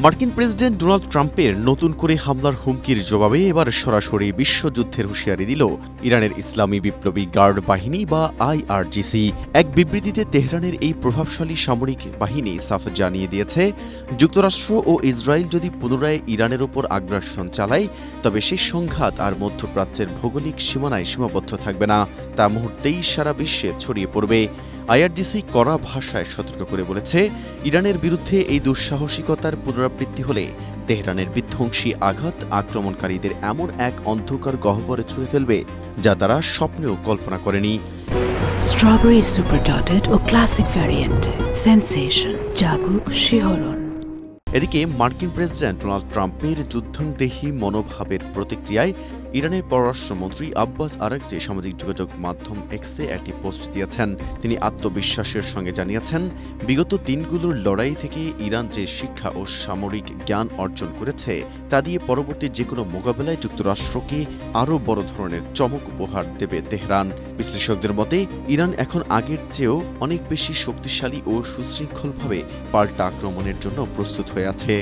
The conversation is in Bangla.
মার্কিন প্রেসিডেন্ট ডোনাল্ড ট্রাম্পের নতুন করে হামলার হুমকির জবাবে এবার সরাসরি বিশ্বযুদ্ধের হুঁশিয়ারি দিল ইরানের ইসলামী বিপ্লবী গার্ড বাহিনী বা আইআরজিসি। এক বিবৃতিতে তেহরানের এই প্রভাবশালী সামরিক বাহিনী সাফ জানিয়ে দিয়েছে, যুক্তরাষ্ট্র ও ইসরায়েল যদি পুনরায় ইরানের ওপর আগ্রাসন চালায়, তবে সেই সংঘাত আর মধ্যপ্রাচ্যের ভৌগোলিক সীমানায় সীমাবদ্ধ থাকবে না, তা মুহূর্তেই সারা বিশ্বে ছড়িয়ে পড়বে। আইআরজিসি কড়া ভাষায় সতর্ক করে বলেছে, ইরানের বিরুদ্ধে এই দুঃসাহসিকতার পুনরাবৃত্তি হলে তেহরানের বিধ্বংসী আঘাত আক্রমণকারীদের এমন এক অন্ধকার গহ্বরে ছুঁড়ে ফেলবে যা তারা স্বপ্নেও কল্পনা করেনি। স্ট্রবেরি সুপার ডটেড ও ক্লাসিক ভ্যারিয়েন্টে সেন্সেশন জাগুক শিহরণ। এদিকে মার্কিন প্রেসিডেন্ট ডোনাল্ড ট্রাম্পের যুদ্ধংদেহী মনোভাবের প্রতিক্রিয়ায় ইরানের পররাষ্ট্রমন্ত্রী আব্বাস আরাগচি সামাজিক যোগাযোগ মাধ্যম এক্সে একটি পোস্ট দিয়েছেন। তিনি আত্মবিশ্বাসের সঙ্গে জানিয়েছেন, বিগত দিনগুলোর লড়াই থেকে ইরান যে শিক্ষা ও সামরিক জ্ঞান অর্জন করেছে তা দিয়ে পরবর্তী যে কোনো মোকাবেলায় যুক্তরাষ্ট্রকে আরও বড় ধরনের চমক উপহার দেবে তেহরান। বিশ্লেষকদের মতে, ইরান এখন আগের চেয়েও অনেক বেশি শক্তিশালী ও সুশৃঙ্খলভাবে পাল্টা আক্রমণের জন্য প্রস্তুত হয়ে আছে।